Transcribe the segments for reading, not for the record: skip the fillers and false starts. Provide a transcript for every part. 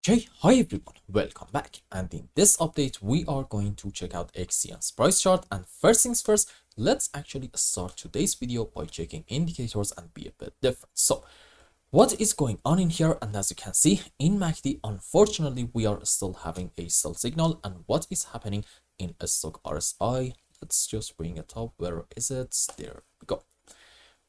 Okay, hi everyone, welcome back, and in this update we are going to check out XCN's price chart. And first things first, let's actually start today's video by checking indicators and be a bit different. So what is going on in here? And as you can see in MACD, unfortunately we are still having a sell signal. And what is happening in a stock RSI? Let's just bring it up. Where is it? There we go.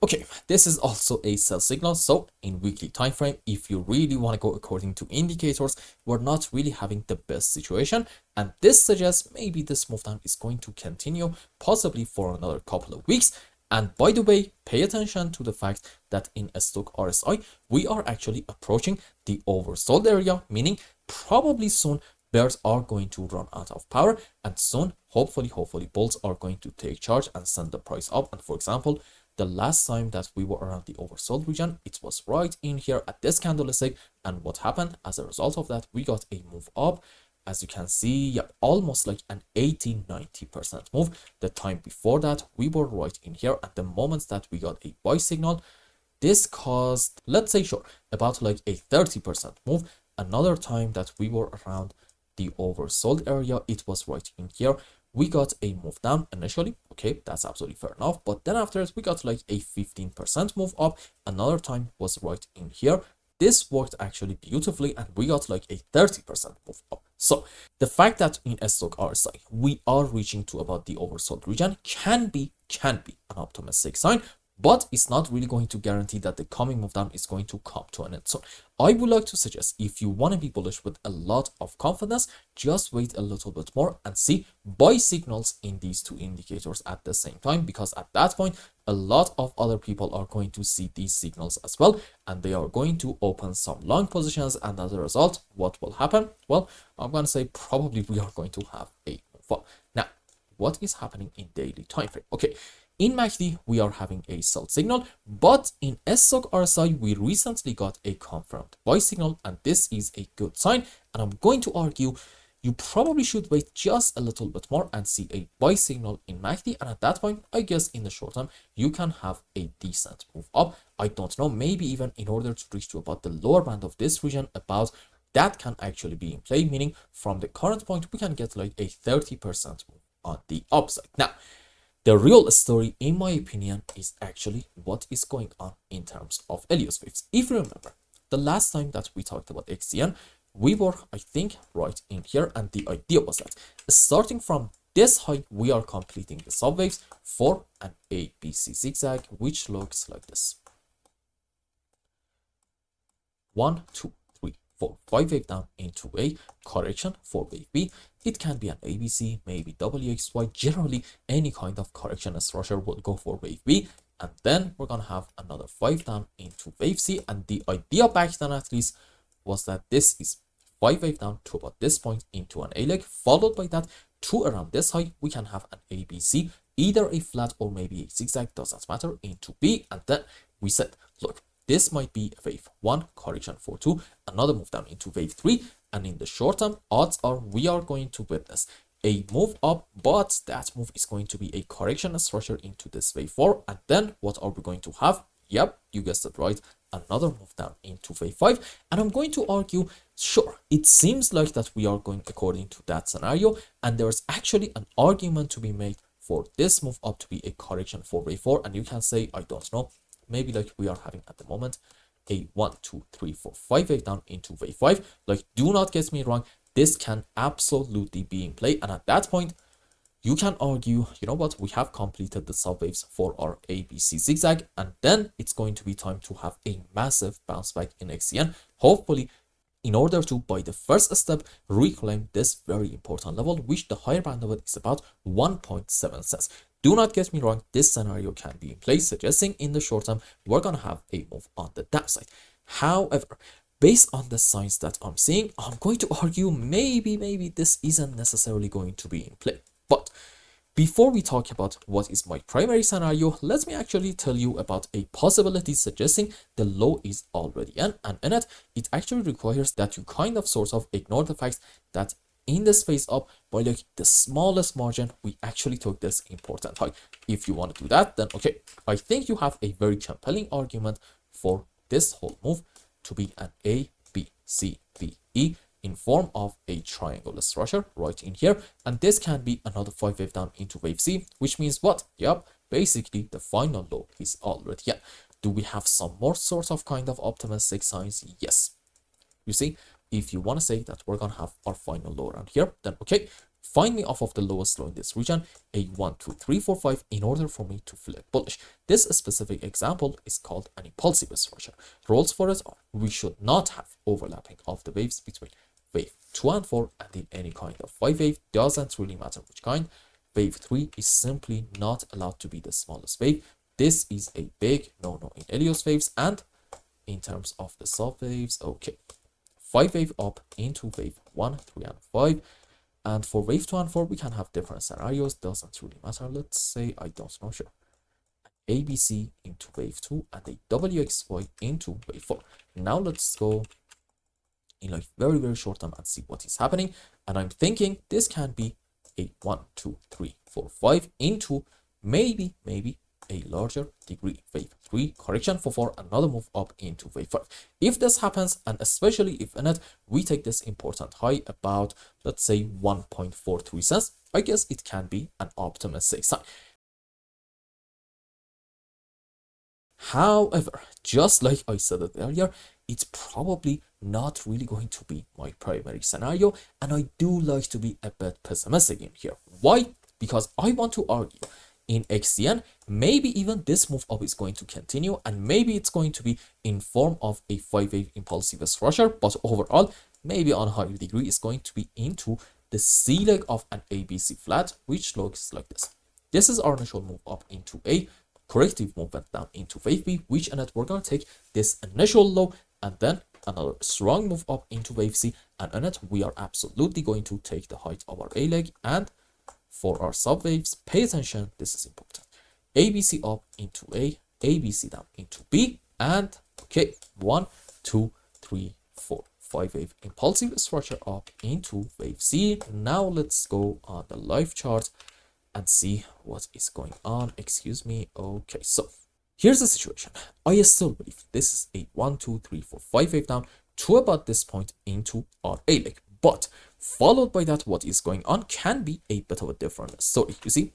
Okay, this is also a sell signal. So in weekly time frame, if you really want to go according to indicators, we're not really having the best situation, and this suggests maybe this move down is going to continue possibly for another couple of weeks. And by the way, pay attention to the fact that in a stock RSI we are actually approaching the oversold area, meaning probably soon bears are going to run out of power, and soon hopefully bulls are going to take charge and send the price up. And for example, the last time that we were around the oversold region, it was right in here at this candlestick. And what happened as a result of that, we got a move up. As you can see, yeah, almost like an 80-90% move. The time before that, we were right in here. At the moment that we got a buy signal, this caused, let's say, sure, about like a 30% move. Another time that we were around the oversold area, it was right in here. We got a move down initially. Okay, that's absolutely fair enough. But then after it, we got like a 15% move up. Another time was right in here. This worked actually beautifully, and we got like a 30% move up. So the fact that in a stock RSI we are reaching to about the oversold region can be an optimistic sign, but it's not really going to guarantee that the coming move down is going to come to an end. So I would like to suggest, if you want to be bullish with a lot of confidence, just wait a little bit more and see buy signals in these two indicators at the same time, because at that point a lot of other people are going to see these signals as well, and they are going to open some long positions. And as a result, what will happen? Well, I'm going to say probably we are going to have a move up. Now, what is happening in daily time frame? Okay, in MACD, we are having a sell signal, but in stock RSI, we recently got a confirmed buy signal, and this is a good sign. And I'm going to argue you probably should wait just a little bit more and see a buy signal in MACD. And at that point, I guess in the short term, you can have a decent move up. I don't know, maybe even in order to reach to about the lower band of this region, about that can actually be in play, meaning from the current point, we can get like a 30% move on the upside. Now, the real story, in my opinion, is actually what is going on in terms of Elliott waves. If you remember, the last time that we talked about XCN, we were, I think, right in here, and the idea was that starting from this high, we are completing the subwaves for an ABC zigzag, which looks like this. 1, 2, 3, 4, 5 wave down into a correction for wave B. It can be an ABC, maybe WXY. Generally, any kind of correction structure will go for wave B. And then we're going to have another 5 down into wave C. And the idea back then, at least, was that this is 5 wave down to about this point into an A leg, followed by that to around this high. We can have an ABC, either a flat or maybe a zigzag, doesn't matter, into B. And then we said, look, this might be wave 1, correction for 2, another move down into wave 3. And in the short term, odds are we are going to witness a move up, but that move is going to be a correction structure into this wave 4. And then what are we going to have? Yep, you guessed it right, another move down into wave 5. And I'm going to argue, sure, it seems like that we are going according to that scenario, and there's actually an argument to be made for this move up to be a correction for wave 4. And you can say, I don't know, maybe like we are having at the moment a 1, 2, 3, 4, 5 wave down into wave 5. Like, do not get me wrong, this can absolutely be in play. And at that point, you can argue, you know what, we have completed the subwaves for our ABC zigzag, and then it's going to be time to have a massive bounce back in XCN, hopefully, in order to, by the first step, reclaim this very important level, which the higher band of it is about 1.7 cents. Do not get me wrong, this scenario can be in place, suggesting in the short term, we're going to have a move on the downside. However, based on the signs that I'm seeing, I'm going to argue maybe this isn't necessarily going to be in play. But before we talk about what is my primary scenario, let me actually tell you about a possibility suggesting the low is already in, and in it, it actually requires that you kind of sort of ignore the fact that in this phase up, by like the smallest margin, we actually took this important high. If you want to do that, then okay, I think you have a very compelling argument for this whole move to be an A, B, C, D, E, in form of a triangle structure right in here, and this can be another 5 wave down into wave C, which means what? Yep, basically the final low is already here. Do we have some more sort of kind of optimistic signs? Yes. You see, if you want to say that we're gonna have our final low around here, then okay, find me off of the lowest low in this region, a 1, 2, 3, 4, 5, in order for me to flip bullish. This specific example is called an impulsive structure. Rules for it are we should not have overlapping of the waves between wave 2 and 4, and in any kind of 5 wave, doesn't really matter which kind. Wave 3 is simply not allowed to be the smallest wave. This is a big no-no in Elliott's waves, and in terms of the sub waves, okay, 5 wave up into wave 1, 3, and 5. And for wave 2 and 4, we can have different scenarios. Doesn't really matter. Let's say, I don't know, sure. ABC into wave 2 and a WXY into wave 4. Now let's go in like very, very short term and see what is happening. And I'm thinking this can be a 1, 2, 3, 4, 5 into maybe a larger degree wave 3 correction for 4, another move up into wave 5. If this happens, and especially if in it we take this important high about, let's say, 1.43 cents, I guess it can be an optimistic sign. However, just like I said it earlier, it's probably not really going to be my primary scenario, and I do like to be a bit pessimistic in here. Why? Because I want to argue in XCN, maybe even this move up is going to continue, and maybe it's going to be in form of a 5 wave impulsive structure, but overall, maybe on a higher degree, is going to be into the C leg of an ABC flat, which looks like this. This is our initial move up into a corrective movement down into wave B, which in it we're going to take this initial low and then another strong move up into wave C, and in it we are absolutely going to take the height of our A leg. And for our subwaves, pay attention, this is important. ABC up into A, ABC down into B, and okay, 1, 2, 3, 4, 5 wave impulsive structure up into wave C. Now let's go on the live chart and see what is going on. Excuse me. Okay, so here's the situation. I still believe this is a 1, 2, 3, 4, 5 wave down to about this point into our A leg, but followed by that, what is going on can be a bit of a different story. You see,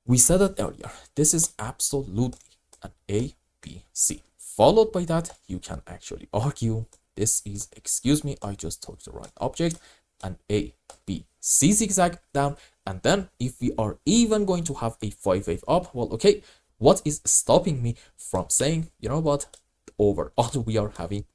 we said that earlier, this is absolutely an A, B, C. Followed by that, you can actually argue this is, excuse me, I just took the right object, an A, B, C zigzag down. And then if we are even going to have a 5 wave up, well, okay, what is stopping me from saying, you know what, overall we are having,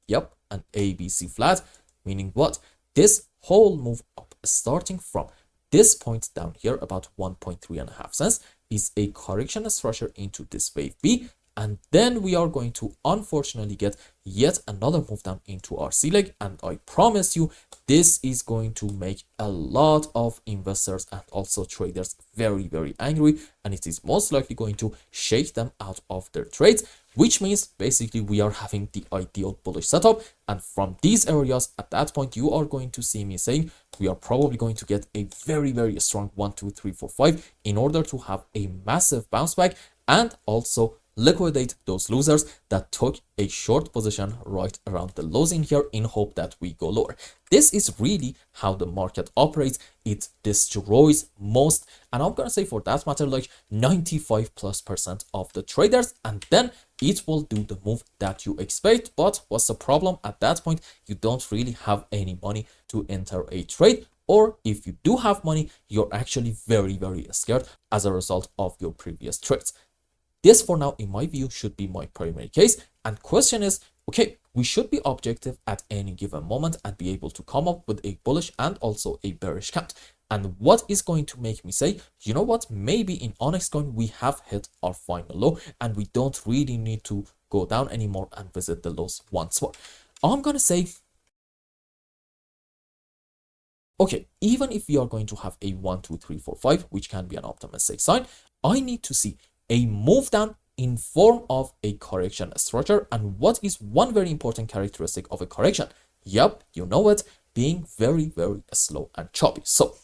yep, an ABC flat, meaning what? This whole move up starting from this point down here about 1.3 cents is a correction structure into this wave B, and then we are going to unfortunately get yet another move down into our C leg, and I promise you this is going to make a lot of investors and also traders very, very angry, and it is most likely going to shake them out of their trades, which means basically we are having the ideal bullish setup. And from these areas, at that point, you are going to see me saying we are probably going to get a very, very strong 1, 2, 3, 4, 5 in order to have a massive bounce back and also liquidate those losers that took a short position right around the lows in here in hope that we go lower. This is really how the market operates. It destroys most, and I'm gonna say for that matter, like 95+% of the traders, and then it will do the move that you expect. But what's the problem? At that point, you don't really have any money to enter a trade, or if you do have money, you're actually very, very scared as a result of your previous trades. This, for now, in my view, should be my primary case. And question is, okay, we should be objective at any given moment and be able to come up with a bullish and also a bearish count. And what is going to make me say, you know what, maybe in ONYX coin, we have hit our final low and we don't really need to go down anymore and visit the lows once more. I'm going to say, okay, even if we are going to have a 1, 2, 3, 4, 5, which can be an optimistic sign, I need to see a move down in form of a correction structure. And what is one very important characteristic of a correction? Yep, you know it, being very, very slow and choppy. So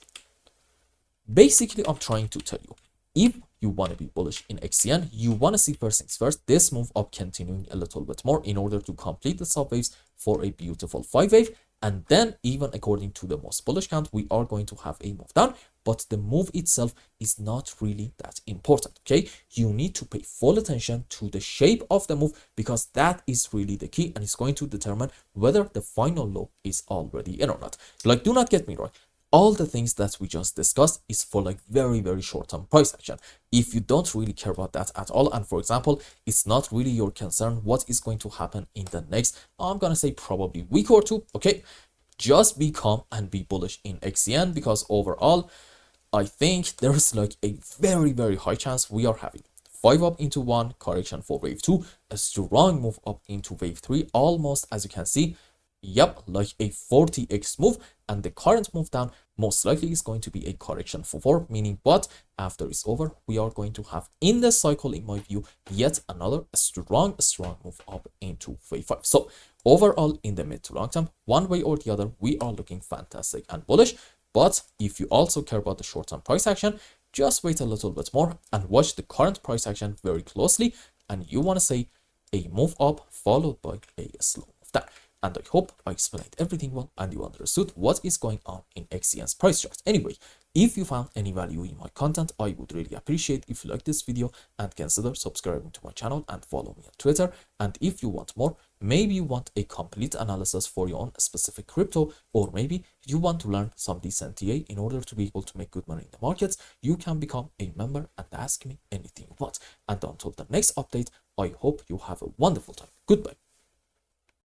basically, I'm trying to tell you, if you want to be bullish in XCN, you want to see first things first, this move up continuing a little bit more in order to complete the subwaves for a beautiful 5 wave. And then even according to the most bullish count, we are going to have a move down, but the move itself is not really that important. Okay, you need to pay full attention to the shape of the move, because that is really the key, and it's going to determine whether the final low is already in or not. Like, do not get me wrong, all the things that we just discussed is for like very short-term price action. If you don't really care about that at all, and for example, it's not really your concern what is going to happen in the next, I'm gonna say probably week or two, okay, just be calm and be bullish in XCN, because overall I think there's like a very high chance we are having 5 up into 1, correction for wave 2, a strong move up into wave 3, almost as you can see, yep, like a 40x move, and the current move down most likely is going to be a correction for 4, meaning but after it's over, we are going to have in the cycle, in my view, yet another strong move up into wave 5. So overall, in the mid to long term, one way or the other, we are looking fantastic and bullish. But if you also care about the short-term price action, just wait a little bit more and watch the current price action very closely, and you want to say a move up followed by a slow move down. And I hope I explained everything well and you understood what is going on in XCN's price chart. Anyway, if you found any value in my content, I would really appreciate if you like this video and consider subscribing to my channel and follow me on Twitter. And if you want more, maybe you want a complete analysis for your own specific crypto, or maybe you want to learn some decent TA in order to be able to make good money in the markets, you can become a member and ask me anything you want. And until the next update, I hope you have a wonderful time. Goodbye.